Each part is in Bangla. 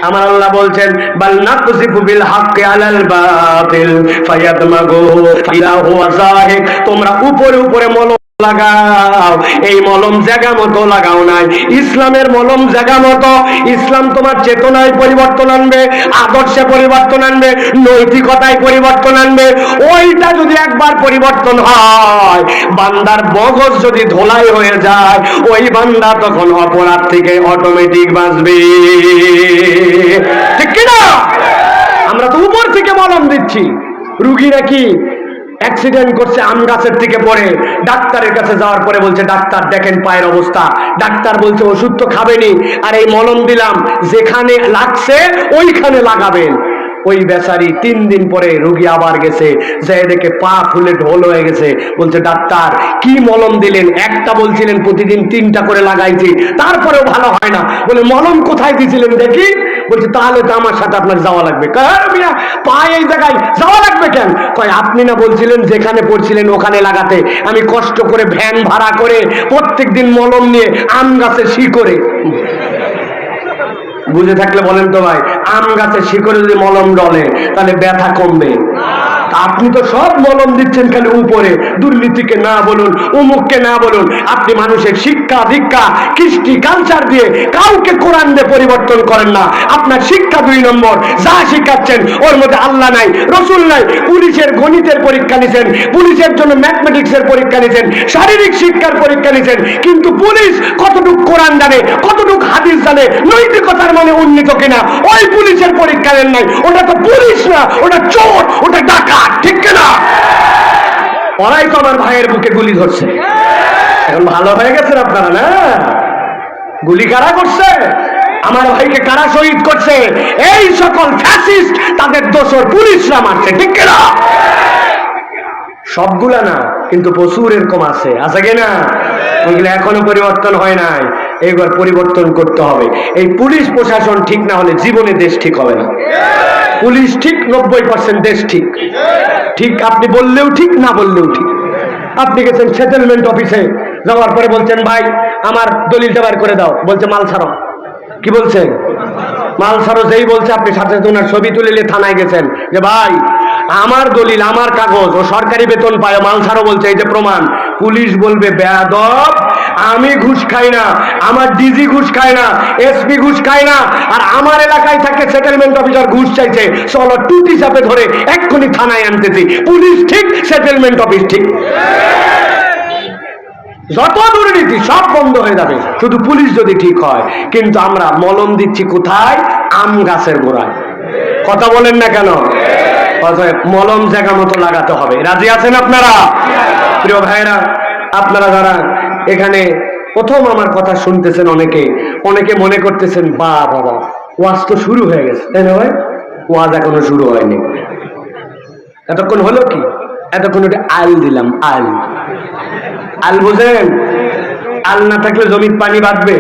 আমার আল্লাহ বলছেন বাল নাকযিফু বিল হাক্কি আলাল বাতিল ফায়াদমাগুহু ফাইদা হুয়া যাহিক। তোমরা উপরে উপরে মলম লাগাও, এই মলম জায়গা মতো লাগাও নাই। ইসলামের মলম জায়গা মতো। ইসলাম তোমার চেতনায় পরিবর্তন আনবে, আদর্শে পরিবর্তন আনবে, নৈতিকতায় পরিবর্তন আনবে। ওইটা যদি একবার পরিবর্তন হয়, বান্দার মগজ যদি ধোলাই হয়ে যায়, ওই বান্দা তখন অপরাধ থেকে অটোমেটিক বাঁচবে। ঠিক কিনা? আমরা তো উপর থেকে মলম দিচ্ছি। রুগী নাকি অ্যাক্সিডেন্ট করছে, আম গাছের থেকে পড়ে ডাক্তারের কাছে যাওয়ার পরে বলছে ডাক্তার দেখেন পায়ের অবস্থা। ডাক্তার বলছে ওষুধ তো খাবেনি, আর এই মলম দিলাম যেখানে লাগছে ওইখানে লাগাবেন। ওই বেচারি 3 দিন পরে রোগী আবার গেছে, যে দেখে পা ফুলে ঢোল হয়ে গেছে। বলছে ডাক্তার কি মলম দিলেন? একটা বলছিলেন প্রতিদিন 3টা করে লাগাইছি, তারপরেও ভালো হয় না। বলে মলম কোথায় দিয়েছিলেন দেখি? বলছে তাহলে তো আমার সাথে আপনার যাওয়া লাগবে। পা এই জায়গায় যাওয়া লাগবে কেন? কয় আপনি না বলছিলেন যেখানে পড়ছিলেন ওখানে লাগাতে। আমি কষ্ট করে ভ্যান ভাড়া করে প্রত্যেক দিন মলম নিয়ে আম গাছের শিকড়ে। বুঝে থাকলে বলেন তো ভাই, আম গাছের শিকড়ে যদি মলম ডলে তাহলে ব্যথা কমবে? আপনি তো সব মলম দিচ্ছেন খালি উপরে। দুর্নীতিকে না বলুন, অমুককে না বলুন, আপনি মানুষের শিক্ষা দীক্ষা কৃষ্টি কালচার দিয়ে কাউকে কোরআন দিয়ে পরিবর্তন করেন না। আপনার শিক্ষা 2 নম্বর। যা শিখাচ্ছেন ওর মধ্যে আল্লাহ নাই, রসুল নাই। পুলিশের গণিতের পরীক্ষা নিছেন, পুলিশের জন্য ম্যাথমেটিক্সের পরীক্ষা নিছেন, শারীরিক শিক্ষার পরীক্ষা নিছেন, কিন্তু পুলিশ কতটুকু কোরআন জানে, কতটুকু হাদিস জানে, নৈতিকতার মানে উন্নীত কিনা, ওই পুলিশের পরীক্ষা নেন নাই। ওটা তো পুলিশ না, ওটা চোর, ওটা ডাকাত। ঠিক কিনা? ওরাই তো আমার ভাইয়ের বুকে গুলি ধরছে। এখন ভালো হয়ে গেছেন আপনারা না? গুলি কারা করছে? আমার ভাইকে কারা শহীদ করছে? এই সকল ফ্যাসিস্ট, তাদের দোসর পুলিশরা মারছে। ঠিক কিনা? সবগুলা না, কিন্তু প্রচুর এরকম আছে, আছে কিনা? ওইগুলো এখনো পরিবর্তন হয় নাই। এইবার পরিবর্তন করতে হবে। এই পুলিশ প্রশাসন ঠিক না হলে জীবনে দেশ ঠিক হবে না। পুলিশ ঠিক, 90% দেশ ঠিক। ঠিক আপনি বললেও ঠিক, না বললেও ঠিক। আপনি গেছেন সেটেলমেন্ট অফিসে, যাওয়ার পরে বলছেন ভাই আমার দলিলটা বের করে দাও। বলছে মাল ছাড়ো। কি বলছে? মাল ছাড়ো। যেই বলছে আপনি সাথে সাথে ওনার ছবি তুলে নিয়ে থানায় গেছেন যে ভাই আমার দলিল, আমার কাগজ, ও সরকারি বেতন পায়, মাল ছাড়ো বলছে, এই যে প্রমাণ। পুলিশ বলবে বেয়াদব, আমি ঘুষ খাই না, আমার ডিজি ঘুষ খায় না, এসপি ঘুষ খায় না, আর আমার এলাকায় থাকে সেটেলমেন্ট অফিসার ঘুষ চাইছে, চলো টুটি চাপে ধরে এক্ষুনি থানায় আনতেছি। পুলিশ ঠিক, সেটেলমেন্ট অফিস ঠিক। যত দুর্নীতি সব বন্ধ হয়ে যাবে শুধু পুলিশ যদি ঠিক হয়। কিন্তু আমরা মলম দিচ্ছি কোথায়? আম গাছের গোড়ায়। কথা বলেন না কেন? মলম জায়গা মতো লাগাতে হবে। রাজি আছেন আপনারা? প্রিয় ভাইরা, আপনারা যারা এখানে প্রথম আমার কথা শুনতেছেন, অনেকে মনে করতেছেন বা বাবা ওয়াজ তো শুরু হয়ে গেছে, তাই না ভাই? ওয়াজ এখনো শুরু হয়নি। এতক্ষণ হলো কি? এতক্ষণ ওটা আল দিলাম। আল আল বুঝেন? আল না থাকলে জমির পানি বাঁধবে?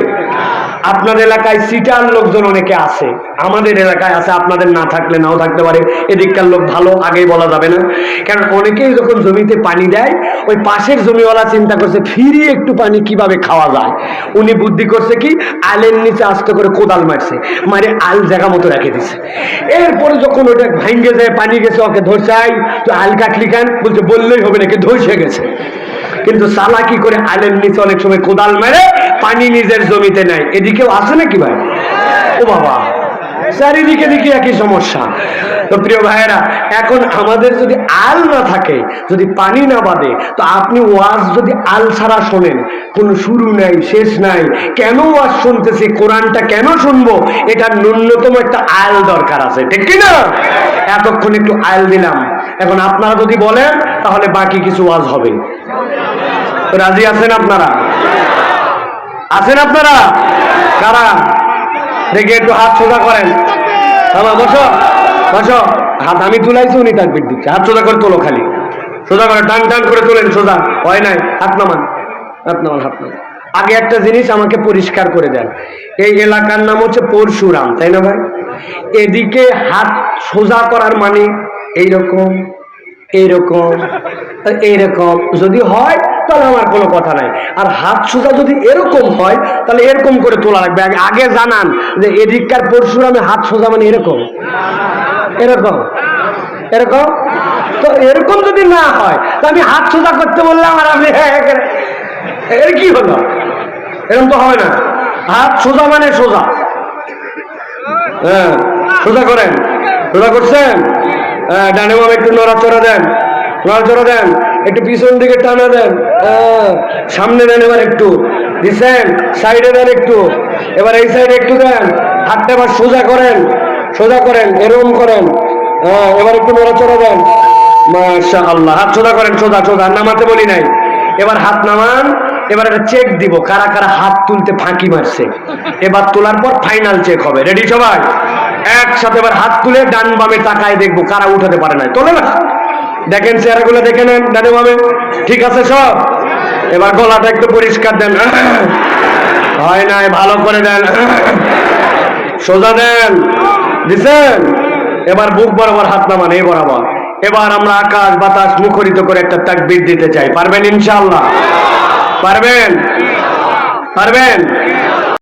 আপনার এলাকায় সিটার লোকজন অনেকে আছে, আমাদের এলাকায় আছে, আপনাদের না থাকলে নাও থাকতে পারে। এদিককার লোক ভালো, আগেই বলা যাবে না। কারণ অনেকেই যখন জমিতে পানি দেয়, ওই পাশের জমিওয়ালা চিন্তা করছে ফিরিয়ে একটু পানি কিভাবে খাওয়া যায়। উনি বুদ্ধি করছে কি, আলের নিচে আস্তে করে কোদাল মারছে, মারে আল জায়গা মতো রেখে দিছে। এরপরে যখন ওটা ভাঙ্গে যায়, পানি গেছে, ওকে ধরছে, তো আল কাটলি কেন? বলছে বললেই হবে নাকি, ধসে গেছে। কিন্তু চালাকি করে আলের নিচে অনেক সময় কোদাল মেরে পানি নিজের জমিতে নেয়। এদিকেও আছে নাকি ভাই? ও বাবা, চারিদিকে দিকে একই সমস্যা। তো প্রিয় ভাইয়েরা, এখন আমাদের যদি আল না থাকে, যদি পানি না বাঁধে, তো আপনি ওয়াজ যদি আল ছাড়া শোনেন, কোনো শুরু নাই শেষ নাই, কেন ওয়াজ শুনতেছি, কোরআনটা কেন শুনবো, এটা ন্যূনতম একটা আল দরকার আছে। ঠিক কিনা? এতক্ষণ একটু আল দিলাম, এখন আপনারা যদি বলেন তাহলে বাকি কিছু ওয়াজ হবে। রাজি আছেন আপনারা? আছেন আপনারা? কারা? দেখে একটু হাত সোজা করেন। বসো বসো। হাত আমি তুলাইছি, উনি তাকবীর দিচ্ছে। হাত সোজা করে তোলো, খালি সোজা করে টান টান করে তোলেন। সোজা হয় নাই, হাত নামান, হাত নামান, হাত নামান। আগে একটা জিনিস আমাকে পরিষ্কার করে দেন, এই এলাকার নাম হচ্ছে পরশুরাম, তাই না ভাই? এদিকে হাত সোজা করার মানে এইরকম, এইরকম, এইরকম যদি হয় তাহলে আমার কোনো কথা নাই। আর হাত সোজা যদি এরকম হয় তাহলে এরকম করে তোলা লাগবে। আগে জানান যে এদিককার পরশুরামে হাত সোজা মানে এরকম এরকম এরকম। তো এরকম যদি না হয় তা আমি হাত সোজা করতে বললাম আর আপনি এর কি হলো? এরকম তো হবে না। হাত সোজা মানে সোজা। হ্যাঁ, সোজা করেন। সোজা করছেন? হ্যাঁ, ডানে বামে একটু নড়াচড়া দেন, নড়াচড়া দেন, একটু পিছন দিকে টানা দেন, সামনে দেন, এবার একটু দিচ্ছেন, সাইডে দেন একটু, এবার এই সাইডে একটু দেন, হাতটা এবার সোজা করেন, সোজা করেন, এরকম করেন, হ্যাঁ, এবার একটু নড়াচড়া দেন। মাশাআল্লাহ, হাত সোজা করেন, সোজা সোজা, নামাতে বলি নাই। এবার হাত নামান। এবার একটা চেক দিব কারা কারা হাত তুলতে ফাঁকি মারছে। এবার তোলার পর ফাইনাল চেক হবে। রেডি সবাই? একসাথে এবার হাত তুলে ডান বামে তাকায় দেখবো কারা উঠাতে পারে না। তোলে না? দেখেন চেহারাগুলো দেখে নেন ডানে বামে, ঠিক আছে সব? এবার গলাটা একটু পরিষ্কার দেন, হয় নাই, ভালো করে দেন, সোজা দেন, দিছেন? এবার বুক বরাবর হাত নামান, এই বরাবর। এবার আমরা আকাশ বাতাস মুখরিত করে একটা তাকবীর দিতে চাই। পারবেন ইনশাআল্লাহ? পারবেন? পারবেন?